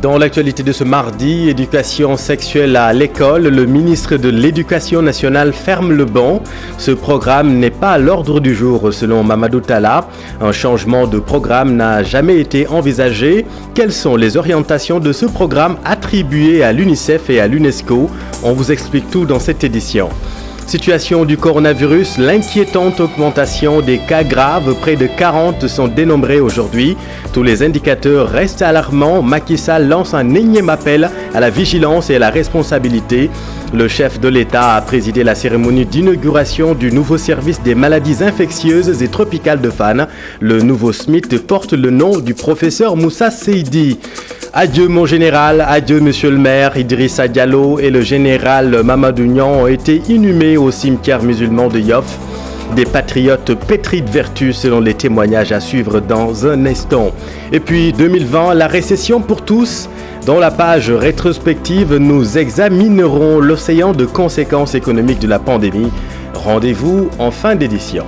Dans l'actualité de ce mardi, éducation sexuelle à l'école, le ministre de l'Éducation nationale ferme le banc. Ce programme n'est pas à l'ordre du jour selon Mamadou Talla. Un changement de programme n'a jamais été envisagé. Quelles sont les orientations de ce programme attribué à l'UNICEF et à l'UNESCO? On vous explique tout dans cette édition. Situation du coronavirus, l'inquiétante augmentation des cas graves, près de 40 sont dénombrés aujourd'hui. Tous les indicateurs restent alarmants. Macky Sall lance un énième appel à la vigilance et à la responsabilité. Le chef de l'État a présidé la cérémonie d'inauguration du nouveau service des maladies infectieuses et tropicales de Fann. Le nouveau SMIT porte le nom du professeur Moussa Seydi. Adieu mon général, adieu monsieur le maire. Idrissa Diallo et le général Mamadou Niang ont été inhumés au cimetière musulman de Yoff. Des patriotes pétris de vertu selon les témoignages à suivre dans un instant. Et puis 2020, la récession pour tous. Dans la page rétrospective, nous examinerons l'océan de conséquences économiques de la pandémie. Rendez-vous en fin d'édition.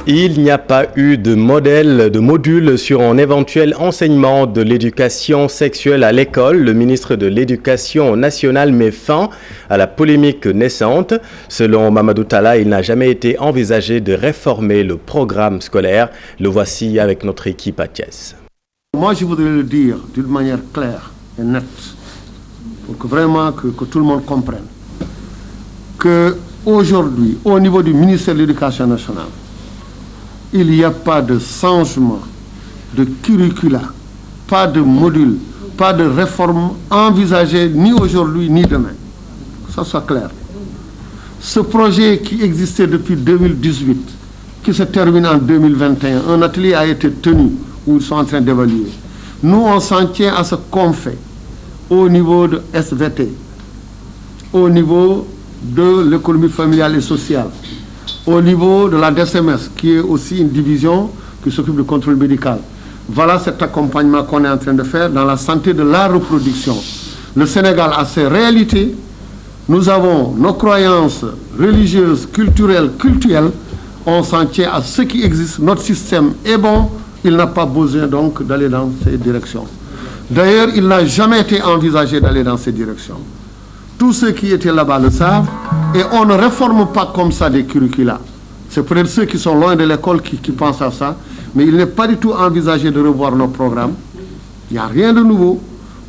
Il n'y a pas eu de module sur un éventuel enseignement de l'éducation sexuelle à l'école. Le ministre de l'Éducation nationale met fin à la polémique naissante. Selon Mamadou Talla, il n'a jamais été envisagé de réformer le programme scolaire. Le voici avec notre équipe à Thiès. Moi, je voudrais le dire d'une manière claire et nette, pour que vraiment que tout le monde comprenne, qu'aujourd'hui, au niveau du ministère de l'Éducation nationale, il n'y a pas de changement de curricula, pas de module, pas de réforme envisagée ni aujourd'hui ni demain. Ça soit clair. Ce projet qui existait depuis 2018, qui se termine en 2021, un atelier a été tenu où ils sont en train d'évaluer. Nous, on s'en tient à ce qu'on fait au niveau de SVT, au niveau de l'économie familiale et sociale, au niveau de la DSMS, qui est aussi une division qui s'occupe du contrôle médical. Voilà cet accompagnement qu'on est en train de faire dans la santé de la reproduction. Le Sénégal a ses réalités. Nous avons nos croyances religieuses, culturelles. On s'en tient à ce qui existe. Notre système est bon. Il n'a pas besoin donc d'aller dans ces directions. D'ailleurs, il n'a jamais été envisagé d'aller dans ces directions. Tous ceux qui étaient là-bas le savent. Et on ne réforme pas comme ça des curricula. C'est peut-être ceux qui sont loin de l'école qui pensent à ça. Mais il n'est pas du tout envisagé de revoir nos programmes. Il n'y a rien de nouveau.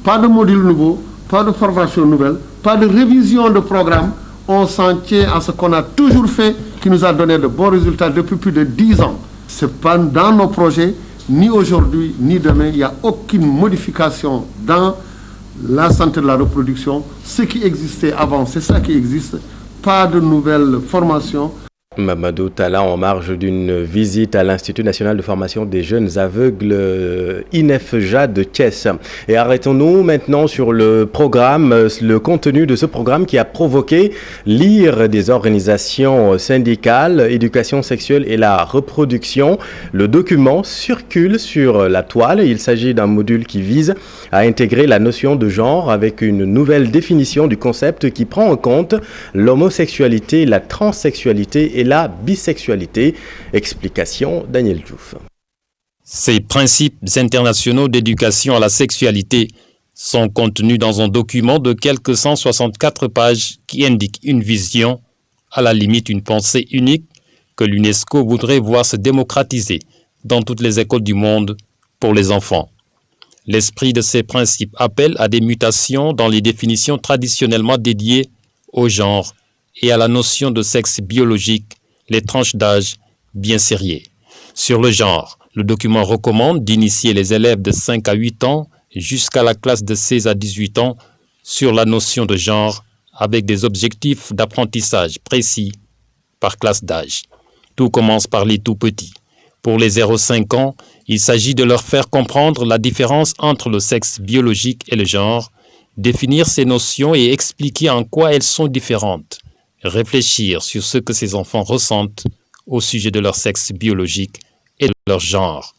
Pas de module nouveau. Pas de formation nouvelle. Pas de révision de programme. On s'en tient à ce qu'on a toujours fait, qui nous a donné de bons résultats depuis plus de 10 ans. Ce n'est pas dans nos projets, ni aujourd'hui, ni demain. Il n'y a aucune modification dans la santé de la reproduction. Ce qui existait avant, c'est ça qui existe. Pas de nouvelles formations. Mamadou Talla en marge d'une visite à l'Institut national de formation des jeunes aveugles INEFJA de Thiès. Et arrêtons-nous maintenant sur le programme, le contenu de ce programme qui a provoqué l'ire des organisations syndicales, éducation sexuelle et la reproduction. Le document circule sur la toile. Il s'agit d'un module qui vise à intégrer la notion de genre avec une nouvelle définition du concept qui prend en compte l'homosexualité, la transsexualité et la bisexualité. Explication Daniel Diouf. Ces principes internationaux d'éducation à la sexualité sont contenus dans un document de quelques 164 pages qui indique une vision, à la limite une pensée unique, que l'UNESCO voudrait voir se démocratiser dans toutes les écoles du monde pour les enfants. L'esprit de ces principes appelle à des mutations dans les définitions traditionnellement dédiées au genre et à la notion de sexe biologique, les tranches d'âge bien serrées. Sur le genre, le document recommande d'initier les élèves de 5 à 8 ans jusqu'à la classe de 16 à 18 ans sur la notion de genre avec des objectifs d'apprentissage précis par classe d'âge. Tout commence par les tout-petits. Pour les 0-5 ans, il s'agit de leur faire comprendre la différence entre le sexe biologique et le genre, définir ces notions et expliquer en quoi elles sont différentes. Réfléchir sur ce que ces enfants ressentent au sujet de leur sexe biologique et de leur genre.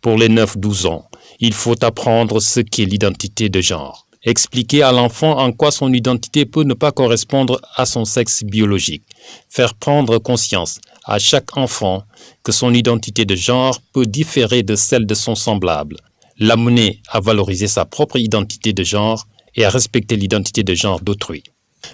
Pour les 9-12 ans, il faut apprendre ce qu'est l'identité de genre. Expliquer à l'enfant en quoi son identité peut ne pas correspondre à son sexe biologique. Faire prendre conscience à chaque enfant que son identité de genre peut différer de celle de son semblable. L'amener à valoriser sa propre identité de genre et à respecter l'identité de genre d'autrui.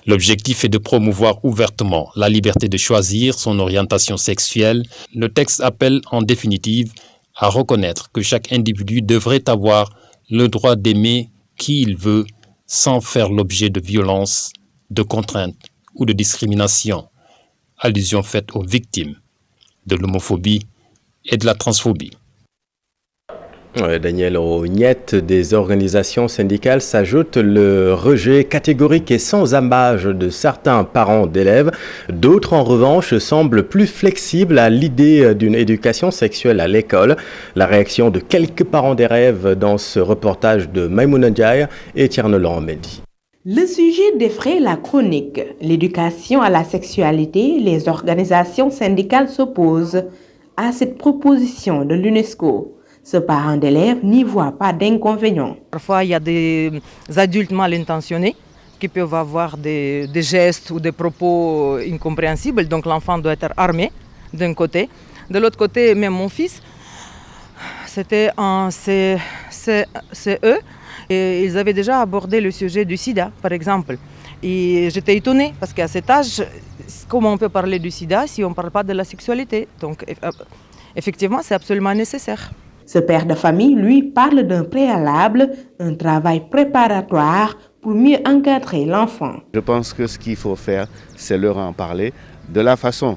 L'objectif est de promouvoir ouvertement la liberté de choisir son orientation sexuelle. Le texte appelle en définitive à reconnaître que chaque individu devrait avoir le droit d'aimer qui il veut sans faire l'objet de violences, de contraintes ou de discrimination. Allusion faite aux victimes de l'homophobie et de la transphobie. Daniel Rognette, des organisations syndicales s'ajoute le rejet catégorique et sans ambages de certains parents d'élèves. D'autres, en revanche, semblent plus flexibles à l'idée d'une éducation sexuelle à l'école. La réaction de quelques parents d'élèves dans ce reportage de Maïmouna Ndiaye et Tierno Laurent Mendy. Le sujet défraie la chronique. L'éducation à la sexualité, les organisations syndicales s'opposent à cette proposition de l'UNESCO. Ce parent d'élève n'y voit pas d'inconvénient. Parfois, il y a des adultes mal intentionnés qui peuvent avoir des gestes ou des propos incompréhensibles. Donc l'enfant doit être armé d'un côté. De l'autre côté, même mon fils, c'était en CE. Et ils avaient déjà abordé le sujet du sida, par exemple. Et j'étais étonnée parce qu'à cet âge, comment on peut parler du sida si on ne parle pas de la sexualité? Donc effectivement, c'est absolument nécessaire. Ce père de famille, lui, parle d'un préalable, un travail préparatoire pour mieux encadrer l'enfant. Je pense que ce qu'il faut faire, c'est leur en parler de la façon.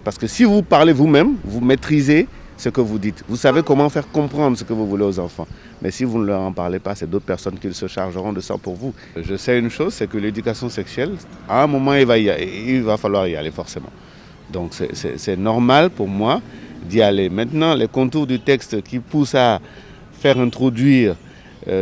Parce que si vous parlez vous-même, vous maîtrisez ce que vous dites. Vous savez comment faire comprendre ce que vous voulez aux enfants. Mais si vous ne leur en parlez pas, c'est d'autres personnes qui se chargeront de ça pour vous. Je sais une chose, c'est que l'éducation sexuelle, à un moment, il va falloir y aller forcément. Donc c'est normal pour moi d'y aller. Maintenant, les contours du texte qui poussent à faire introduire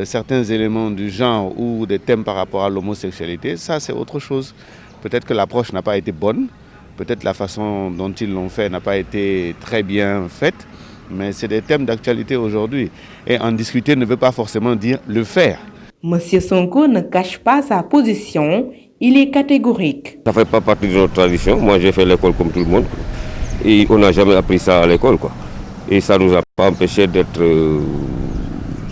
certains éléments du genre ou des thèmes par rapport à l'homosexualité, ça c'est autre chose. Peut-être que l'approche n'a pas été bonne, peut-être la façon dont ils l'ont fait n'a pas été très bien faite, mais c'est des thèmes d'actualité aujourd'hui. Et en discuter ne veut pas forcément dire le faire. Monsieur Sonko ne cache pas sa position, il est catégorique. Ça ne fait pas partie de notre tradition. Moi j'ai fait l'école comme tout le monde. Et on n'a jamais appris ça à l'école, quoi. Et ça ne nous a pas empêché d'être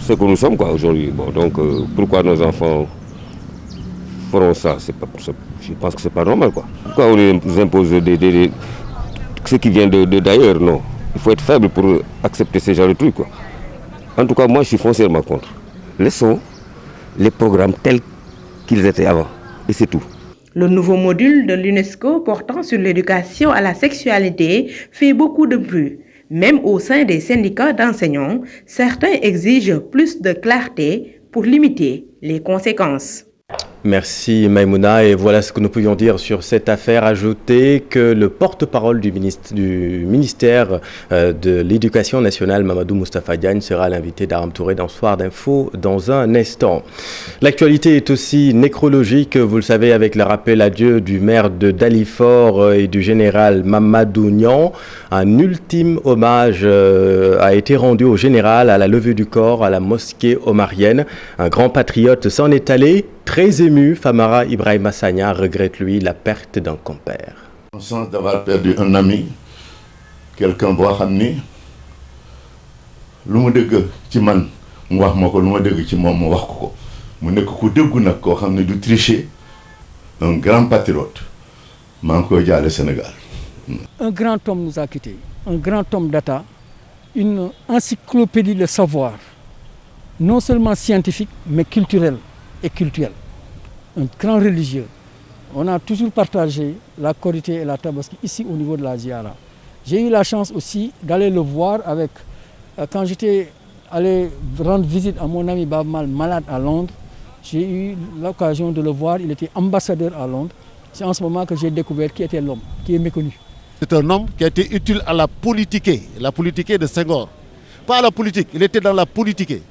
ce que nous sommes, quoi, aujourd'hui. Bon, donc, pourquoi nos enfants feront ça? Je pense que c'est pas normal, quoi. Pourquoi on nous impose ce qui vient d'ailleurs? Non. Il faut être faible pour accepter ce genre de trucs, quoi. En tout cas, moi, je suis foncièrement contre. Laissons les programmes tels qu'ils étaient avant. Et c'est tout. Le nouveau module de l'UNESCO portant sur l'éducation à la sexualité fait beaucoup de bruit. Même au sein des syndicats d'enseignants, certains exigent plus de clarté pour limiter les conséquences. Merci Maïmouna, et voilà ce que nous pouvions dire sur cette affaire. Ajouter que le porte-parole du ministère de l'Éducation nationale, Mamadou Moustapha Diagne, sera l'invité d'Aram Touré dans Soir d'Info dans un instant. L'actualité est aussi nécrologique, vous le savez, avec le rappel à Dieu du maire de Dalifort et du général Mamadou Niang. Un ultime hommage a été rendu au général à la levée du corps à la mosquée omarienne. Un grand patriote s'en est allé. Très ému, Famara Ibrahima Sagna regrette, lui, la perte d'un compère. Le sens d'avoir perdu un ami, quelqu'un boo xam ni lu ma dégg ci man mu wax ma ko, lu ma dégg ci moom mu wax ko mu nekk ku déggu nag koo xam ne du tricher, un grand patriote. maa ngi koy jaale Sénégal. Un grand homme nous a quittés, un grand homme d'État, une encyclopédie de savoir, non seulement scientifique, mais culturel et cultuel. Un grand religieux. On a toujours partagé la Korité et la Tabaski ici au niveau de la Ziara. J'ai eu la chance aussi d'aller le voir avec, quand j'étais allé rendre visite à mon ami Bab Mal, malade à Londres, j'ai eu l'occasion de le voir, il était ambassadeur à Londres. C'est en ce moment que j'ai découvert qui était l'homme, qui est méconnu. C'est un homme qui a été utile à la politique de Senghor. Pas à la politique, il était dans la politique.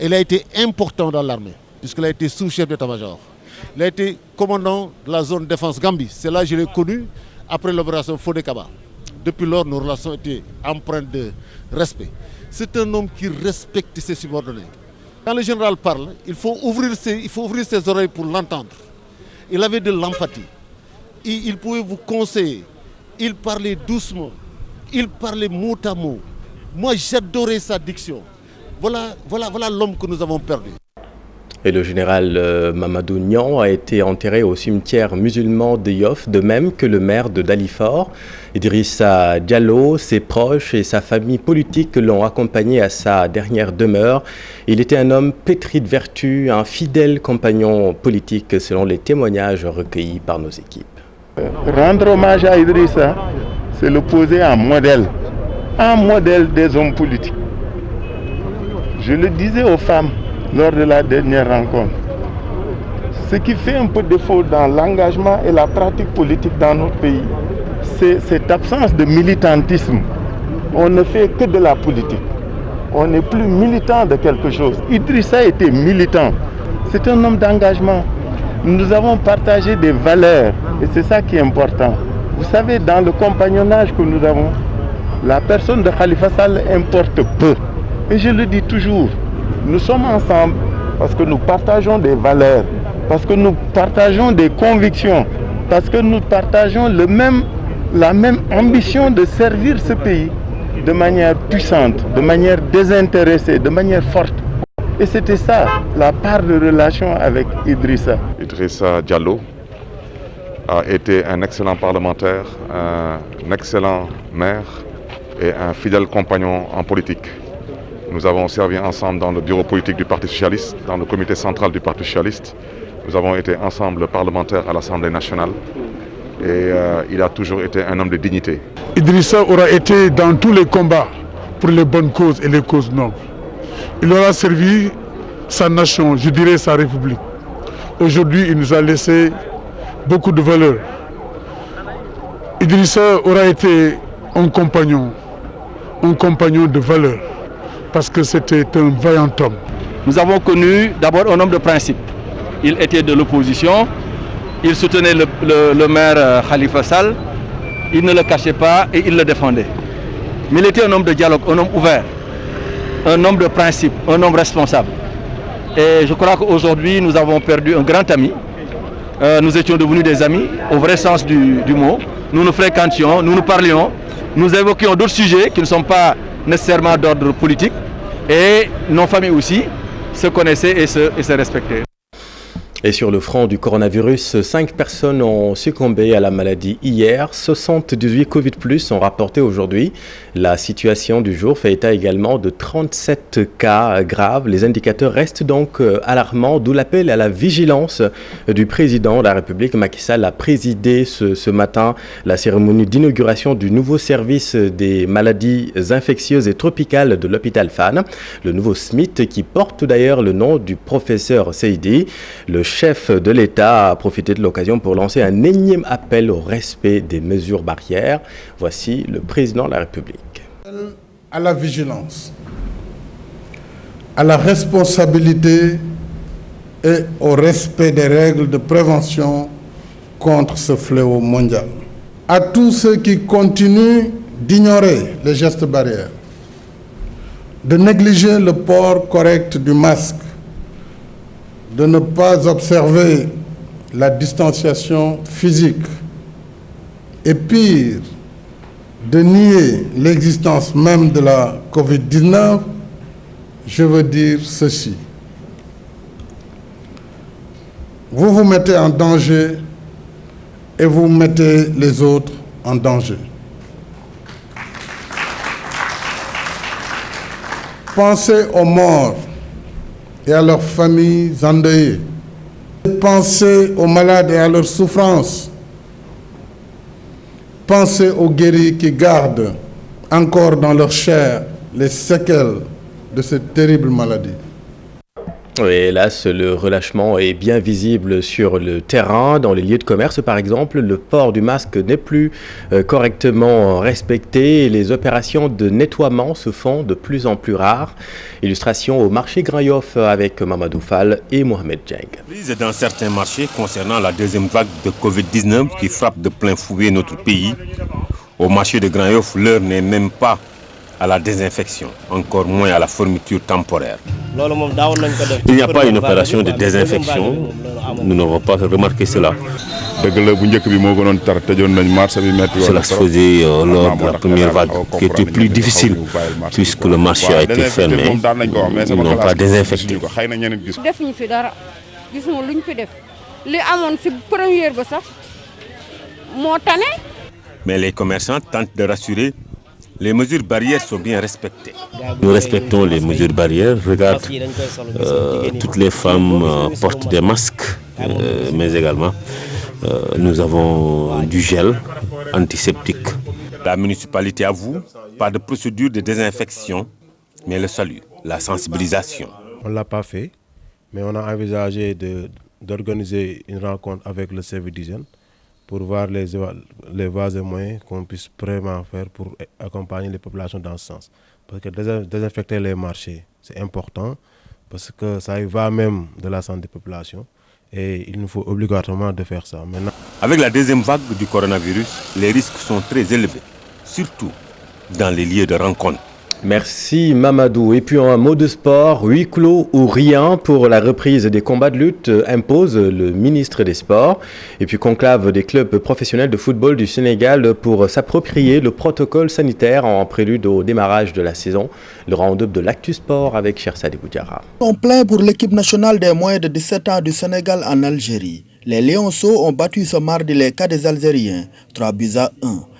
Il a été important dans l'armée, puisqu'il a été sous-chef d'état-major. Il a été commandant de la zone défense Gambie. C'est là que je l'ai connu après l'opération Fodé-Kaba. Depuis lors, nos relations étaient empreintes de respect. C'est un homme qui respecte ses subordonnés. Quand le général parle, il faut ouvrir ses oreilles pour l'entendre. Il avait de l'empathie. Il pouvait vous conseiller. Il parlait doucement. Il parlait mot à mot. Moi, j'adorais sa diction. Voilà l'homme que nous avons perdu. Et le général Mamadou Niang a été enterré au cimetière musulman de Yoff, de même que le maire de Dalifort. Idrissa Diallo, ses proches et sa famille politique l'ont accompagné à sa dernière demeure. Il était un homme pétri de vertu, un fidèle compagnon politique selon les témoignages recueillis par nos équipes. Rendre hommage à Idrissa, c'est le poser un modèle des hommes politiques. Je le disais aux femmes lors de la dernière rencontre. Ce qui fait un peu défaut dans l'engagement et la pratique politique dans notre pays, c'est cette absence de militantisme. On ne fait que de la politique. On n'est plus militant de quelque chose. Idrissa était militant. C'est un homme d'engagement. Nous avons partagé des valeurs et c'est ça qui est important. Vous savez, dans le compagnonnage que nous avons, la personne de Khalifa Sall importe peu. Et je le dis toujours, nous sommes ensemble parce que nous partageons des valeurs, parce que nous partageons des convictions, parce que nous partageons la même ambition de servir ce pays de manière puissante, de manière désintéressée, de manière forte. Et c'était ça, la part de relation avec Idrissa. Idrissa Diallo a été un excellent parlementaire, un excellent maire et un fidèle compagnon en politique. Nous avons servi ensemble dans le bureau politique du Parti socialiste, dans le comité central du Parti socialiste. Nous avons été ensemble parlementaires à l'Assemblée nationale et il a toujours été un homme de dignité. Idrissa aura été dans tous les combats pour les bonnes causes et les causes nobles. Il aura servi sa nation, je dirais sa République. Aujourd'hui, il nous a laissé beaucoup de valeurs. Idrissa aura été un compagnon de valeur, parce que c'était un vaillant homme. Nous avons connu d'abord un homme de principe. Il était de l'opposition, il soutenait le maire Khalifa Sall, il ne le cachait pas et il le défendait. Mais il était un homme de dialogue, un homme ouvert, un homme de principe, un homme responsable. Et je crois qu'aujourd'hui nous avons perdu un grand ami. Nous étions devenus des amis au vrai sens du mot. Nous nous fréquentions, nous nous parlions, nous évoquions d'autres sujets qui ne sont pas nécessairement d'ordre politique. Et nos familles aussi se connaissaient et se respectaient. Et sur le front du coronavirus, 5 personnes ont succombé à la maladie hier. 78 Covid+ sont rapportés aujourd'hui. La situation du jour fait état également de 37 cas graves. Les indicateurs restent donc alarmants, d'où l'appel à la vigilance du président de la République. Macky Sall a présidé ce matin la cérémonie d'inauguration du nouveau service des maladies infectieuses et tropicales de l'hôpital Fann. Le nouveau SMIT qui porte d'ailleurs le nom du professeur Seydi. Le chef de l'État a profité de l'occasion pour lancer un énième appel au respect des mesures barrières. Voici le président de la République. À la vigilance, à la responsabilité et au respect des règles de prévention contre ce fléau mondial. À tous ceux qui continuent d'ignorer les gestes barrières, de négliger le port correct du masque, de ne pas observer la distanciation physique et pire, de nier l'existence même de la Covid-19, je veux dire ceci. Vous vous mettez en danger et vous mettez les autres en danger. Pensez aux morts et à leurs familles endeuillées. Pensez aux malades et à leurs souffrances. Pensez aux guéris qui gardent encore dans leur chair les séquelles de cette terrible maladie. Oui, hélas, le relâchement est bien visible sur le terrain. Dans les lieux de commerce, par exemple, le port du masque n'est plus correctement respecté et les opérations de nettoiement se font de plus en plus rares. Illustration au marché Grand Yoff avec Mamadou Fall et Mohamed Djeng. Dans certains marchés concernant la deuxième vague de Covid-19 qui frappe de plein fouet notre pays, au marché de Grand Yoff, l'heure n'est même pas à la désinfection, encore moins à la fermeture temporaire. Il n'y a pas une opération de désinfection, nous n'avons pas remarqué cela. Cela se faisait lors de la première vague, qui était plus difficile, puisque le marché a été fermé, ils n'ont pas désinfecté. Mais les commerçants tentent de rassurer, les mesures barrières sont bien respectées. Nous respectons les mesures barrières. Regarde, toutes les femmes portent des masques, mais également nous avons du gel antiseptique. La municipalité avoue, pas de procédure de désinfection, mais le salut, la sensibilisation. On ne l'a pas fait, mais on a envisagé d'organiser une rencontre avec le service d'hygiène pour voir les voies et moyens qu'on puisse vraiment faire pour accompagner les populations dans ce sens. Parce que désinfecter les marchés, c'est important, parce que ça y va même de la santé des populations. Et il nous faut obligatoirement de faire ça. Maintenant, avec la deuxième vague du coronavirus, les risques sont très élevés, surtout dans les lieux de rencontre. Merci Mamadou. Et puis en mot de sport, huis clos ou rien pour la reprise des combats de lutte impose le ministre des Sports. Et puis conclave des clubs professionnels de football du Sénégal pour s'approprier le protocole sanitaire en prélude au démarrage de la saison. Le round-up de l'Actu Sport avec Chersadi Boudjara. En plein pour l'équipe nationale des moins de 17 ans du Sénégal en Algérie. Les Lionceaux ont battu ce mardi les cas des Algériens, 3-1.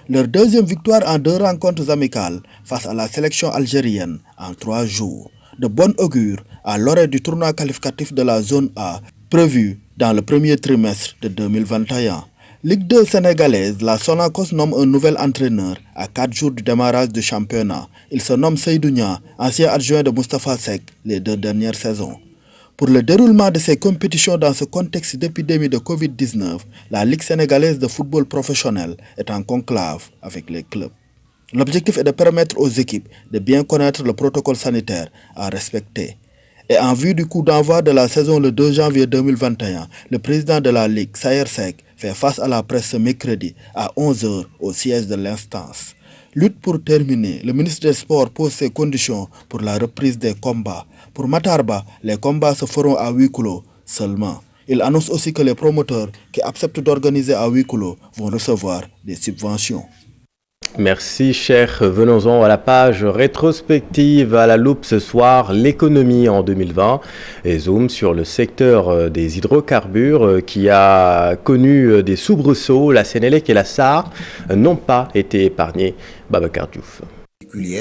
Leur deuxième victoire en 2 rencontres amicales face à la sélection algérienne en 3 jours. De bon augure à l'orée du tournoi qualificatif de la zone A prévu dans le premier trimestre de 2021. Ligue 2 sénégalaise, la Sonacos nomme un nouvel entraîneur à 4 jours du démarrage du championnat. Il se nomme Seydou Nia, ancien adjoint de Moustapha Seck les 2 dernières saisons. Pour le déroulement de ces compétitions dans ce contexte d'épidémie de Covid-19, la Ligue sénégalaise de football professionnel est en conclave avec les clubs. L'objectif est de permettre aux équipes de bien connaître le protocole sanitaire à respecter. Et en vue du coup d'envoi de la saison le 2 janvier 2021, le président de la Ligue, Sayer Seck, fait face à la presse ce mercredi à 11h au siège de l'instance. Lutte pour terminer, le ministre des Sports pose ses conditions pour la reprise des combats. Pour Matarba, les combats se feront à huis clos seulement. Il annonce aussi que les promoteurs qui acceptent d'organiser à huis clos vont recevoir des subventions. Merci cher. Venons-en à la page rétrospective à la loupe ce soir, l'économie en 2020 et zoom sur le secteur des hydrocarbures qui a connu des soubresauts. La Sénélec et la SAR n'ont pas été épargnés. Babacar Diouf.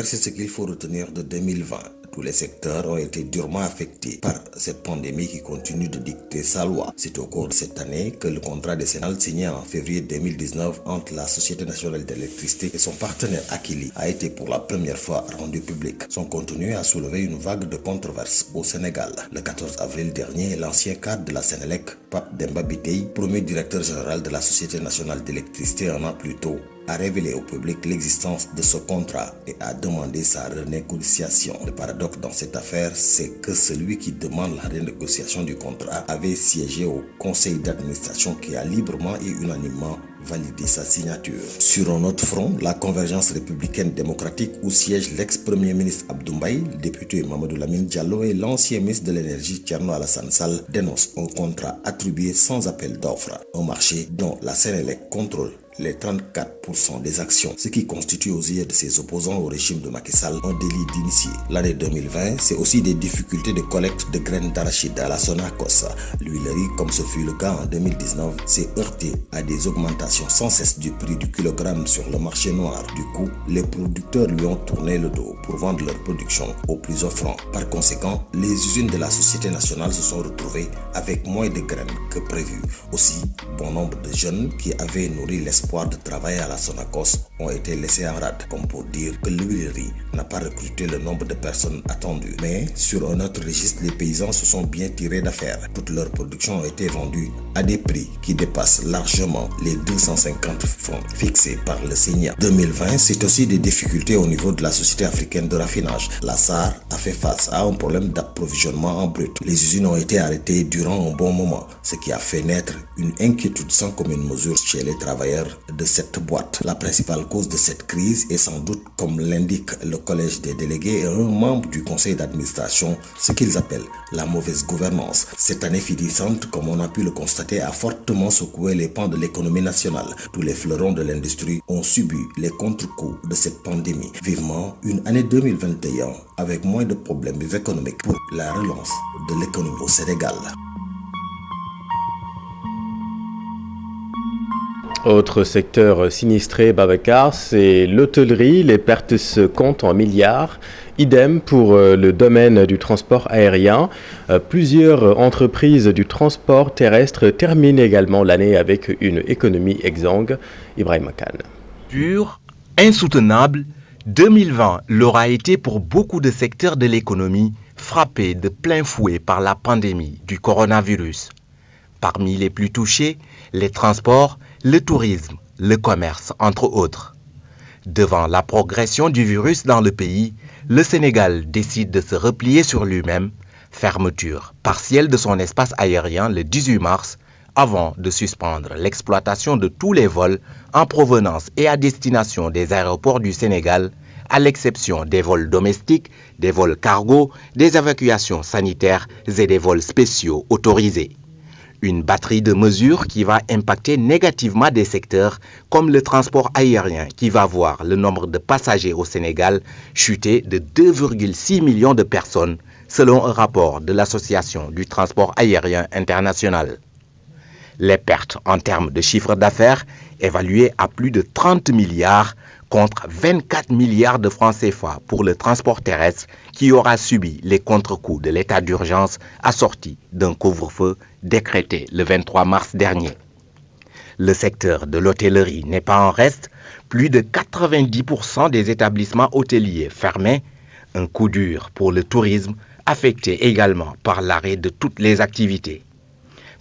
C'est ce qu'il faut retenir de 2020. Tous les secteurs ont été durement affectés par cette pandémie qui continue de dicter sa loi. C'est au cours de cette année que le contrat décennal signé en février 2019 entre la Société nationale d'électricité et son partenaire Akili a été pour la première fois rendu public. Son contenu a soulevé une vague de controverses au Sénégal. Le 14 avril dernier, l'ancien cadre de la Sénélec, Pape Demba Bitèye, premier directeur général de la Société nationale d'électricité un an plus tôt, a révélé au public l'existence de ce contrat et a demandé sa renégociation. Le paradoxe dans cette affaire, c'est que celui qui demande la renégociation du contrat avait siégé au conseil d'administration qui a librement et unanimement validé sa signature. Sur un autre front, la convergence républicaine démocratique où siège l'ex-premier ministre Abdou Mbaye, le député Mamadou Lamine Diallo et l'ancien ministre de l'énergie Thierno Alassane Sall dénoncent un contrat attribué sans appel d'offres, un marché dont la Sénélec contrôle les 34% des actions, ce qui constitue aux yeux de ses opposants au régime de Macky Sall un délit d'initié. L'année 2020, c'est aussi des difficultés de collecte de graines d'arachide à la Sonacos. L'huilerie, comme ce fut le cas en 2019, s'est heurtée à des augmentations sans cesse du prix du kilogramme sur le marché noir. Du coup, les producteurs lui ont tourné le dos pour vendre leur production au plus offrant. Par conséquent, les usines de la Société nationale se sont retrouvées avec moins de graines que prévu. Aussi, bon nombre de jeunes qui avaient nourri l'espoir de travailler à la Sonacos ont été laissés en rade, comme pour dire que l'huilerie n'a pas recruté le nombre de personnes attendues. Mais sur un autre registre, les paysans se sont bien tirés d'affaire. Toute leur production a été vendue à des prix qui dépassent largement les 250 francs fixés par le Seigneur. 2020, c'est aussi des difficultés au niveau de la société africaine de raffinage. La SAR a fait face à un problème d'approvisionnement en brut. Les usines ont été arrêtées durant un bon moment, ce qui a fait naître une inquiétude sans commune mesure chez les travailleurs de cette boîte. La principale cause de cette crise est sans doute, comme l'indique le collège des délégués et un membre du conseil d'administration, ce qu'ils appellent la mauvaise gouvernance. Cette année finissante, comme on a pu le constater, a fortement secoué les pans de l'économie nationale. Tous les fleurons de l'industrie ont subi les contre-coups de cette pandémie. Vivement une année 2021 avec moins de problèmes économiques pour la relance de l'économie au Sénégal. Autre secteur sinistré, Babacar, c'est l'hôtellerie. Les pertes se comptent en milliards. Idem pour le domaine du transport aérien. Plusieurs entreprises du transport terrestre terminent également l'année avec une économie exsangue. Ibrahim Khan. Dur, insoutenable, 2020 l'aura été pour beaucoup de secteurs de l'économie frappés de plein fouet par la pandémie du coronavirus. Parmi les plus touchés, les transports, le tourisme, le commerce, entre autres. Devant la progression du virus dans le pays, le Sénégal décide de se replier sur lui-même, fermeture partielle de son espace aérien le 18 mars, avant de suspendre l'exploitation de tous les vols en provenance et à destination des aéroports du Sénégal, à l'exception des vols domestiques, des vols cargo, des évacuations sanitaires et des vols spéciaux autorisés. Une batterie de mesures qui va impacter négativement des secteurs comme le transport aérien qui va voir le nombre de passagers au Sénégal chuter de 2,6 millions de personnes selon un rapport de l'Association du transport aérien international. Les pertes en termes de chiffre d'affaires évaluées à plus de 30 milliards contre 24 milliards de francs CFA pour le transport terrestre qui aura subi les contre-coups de l'état d'urgence assorti d'un couvre-feu décrété le 23 mars dernier. Le secteur de l'hôtellerie n'est pas en reste, plus de 90% des établissements hôteliers fermés, un coup dur pour le tourisme affecté également par l'arrêt de toutes les activités.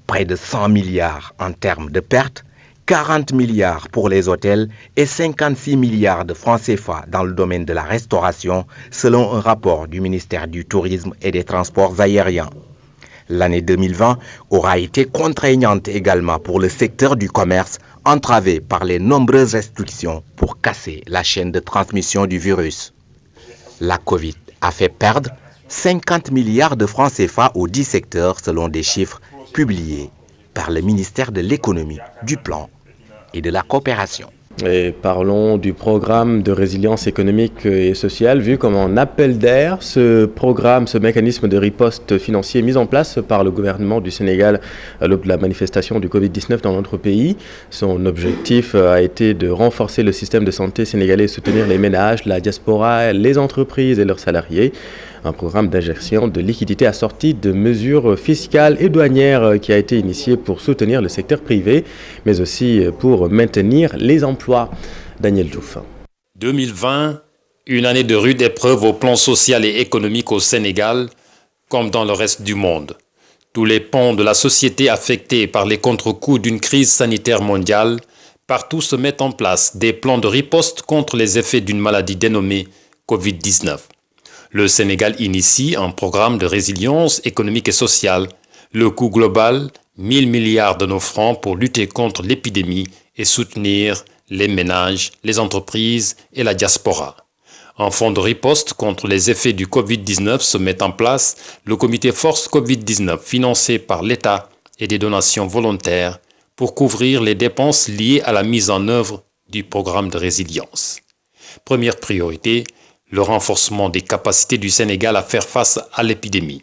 Près de 100 milliards en termes de pertes, 40 milliards pour les hôtels et 56 milliards de francs CFA dans le domaine de la restauration, selon un rapport du ministère du Tourisme et des Transports aériens. L'année 2020 aura été contraignante également pour le secteur du commerce, entravé par les nombreuses restrictions pour casser la chaîne de transmission du virus. La Covid a fait perdre 50 milliards de francs CFA aux 10 secteurs selon des chiffres publiés par le ministère de l'économie, du plan et de la coopération. Et parlons du programme de résilience économique et sociale vu comme un appel d'air. Ce programme, ce mécanisme de riposte financier mis en place par le gouvernement du Sénégal à l'aube de la manifestation du Covid-19 dans notre pays. Son objectif a été de renforcer le système de santé sénégalais et soutenir les ménages, la diaspora, les entreprises et leurs salariés. Un programme d'injection de liquidités assorti de mesures fiscales et douanières qui a été initié pour soutenir le secteur privé, mais aussi pour maintenir les emplois. Daniel Diouf. 2020, une année de rude épreuve au plan social et économique au Sénégal, comme dans le reste du monde. Tous les pans de la société affectés par les contre-coups d'une crise sanitaire mondiale, partout se mettent en place des plans de riposte contre les effets d'une maladie dénommée Covid-19. Le Sénégal initie un programme de résilience économique et sociale. Le coût global, 1000 milliards de nos francs pour lutter contre l'épidémie et soutenir les ménages, les entreprises et la diaspora. Un fonds de riposte contre les effets du Covid-19 se met en place, le comité Force Covid-19 financé par l'État et des donations volontaires pour couvrir les dépenses liées à la mise en œuvre du programme de résilience. Première priorité, le renforcement des capacités du Sénégal à faire face à l'épidémie.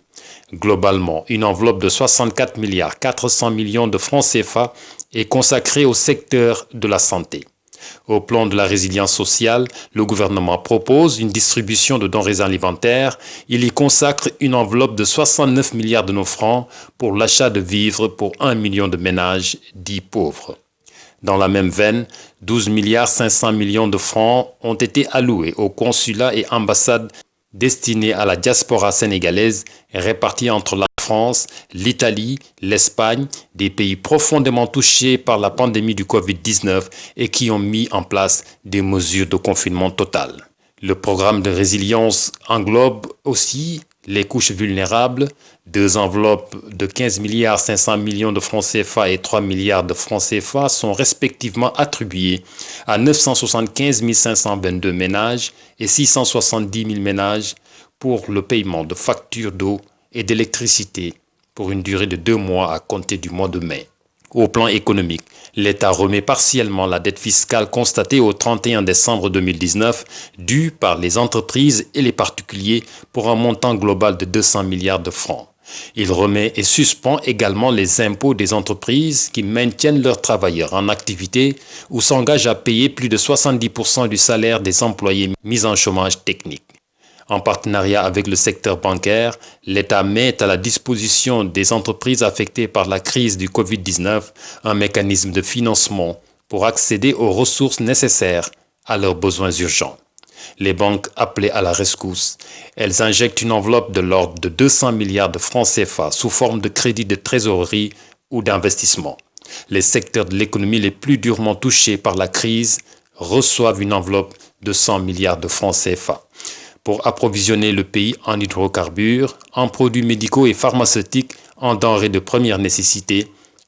Globalement, une enveloppe de 64 milliards 400 millions de francs CFA est consacrée au secteur de la santé. Au plan de la résilience sociale, le gouvernement propose une distribution de denrées alimentaires. Il y consacre une enveloppe de 69 milliards de nos francs pour l'achat de vivres pour 1 million de ménages dits pauvres. Dans la même veine, 12 milliards 500 millions de francs ont été alloués aux consulats et ambassades destinés à la diaspora sénégalaise répartis entre la France, l'Italie, l'Espagne, des pays profondément touchés par la pandémie du Covid-19 et qui ont mis en place des mesures de confinement total. Le programme de résilience englobe aussi les couches vulnérables, 2 enveloppes de 15 milliards 500 millions de francs CFA et 3 milliards de francs CFA sont respectivement attribuées à 975 522 ménages et 670 000 ménages pour le paiement de factures d'eau et d'électricité pour une durée de 2 mois à compter du mois de mai. Au plan économique, l'État remet partiellement la dette fiscale constatée au 31 décembre 2019 due par les entreprises et les particuliers pour un montant global de 200 milliards de francs. Il remet et suspend également les impôts des entreprises qui maintiennent leurs travailleurs en activité ou s'engagent à payer plus de 70% du salaire des employés mis en chômage technique. En partenariat avec le secteur bancaire, l'État met à la disposition des entreprises affectées par la crise du Covid-19 un mécanisme de financement pour accéder aux ressources nécessaires à leurs besoins urgents. Les banques appelées à la rescousse, elles injectent une enveloppe de l'ordre de 200 milliards de francs CFA sous forme de crédits de trésorerie ou d'investissement. Les secteurs de l'économie les plus durement touchés par la crise reçoivent une enveloppe de 100 milliards de francs CFA. Pour approvisionner le pays en hydrocarbures, en produits médicaux et pharmaceutiques, en denrées de première nécessité,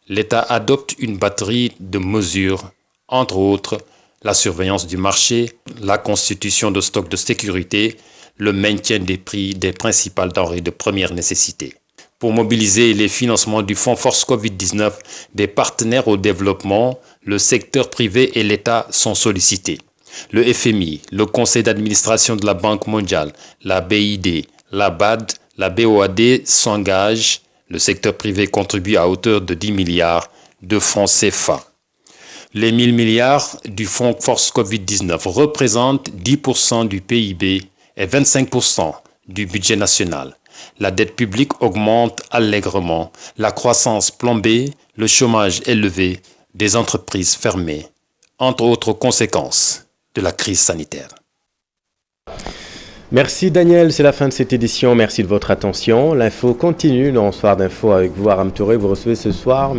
l'État adopte une batterie de mesures, entre autres la surveillance du marché, la constitution de stocks de sécurité, le maintien des prix des principales denrées de première nécessité. Pour mobiliser les financements du Fonds Force Covid-19, des partenaires au développement, le secteur privé et l'État sont sollicités. Le FMI, le Conseil d'administration de la Banque mondiale, la BID, la BAD, la BOAD s'engagent. Le secteur privé contribue à hauteur de 10 milliards de francs CFA. Les 1000 milliards du Fonds Force Covid-19 représentent 10% du PIB et 25% du budget national. La dette publique augmente allègrement, la croissance plombée, le chômage élevé, des entreprises fermées, entre autres conséquences de la crise sanitaire. Merci Daniel, c'est la fin de cette édition. Merci de votre attention. L'info continue dans Soir d'info avec vous, Aram Touré. Vous recevez ce soir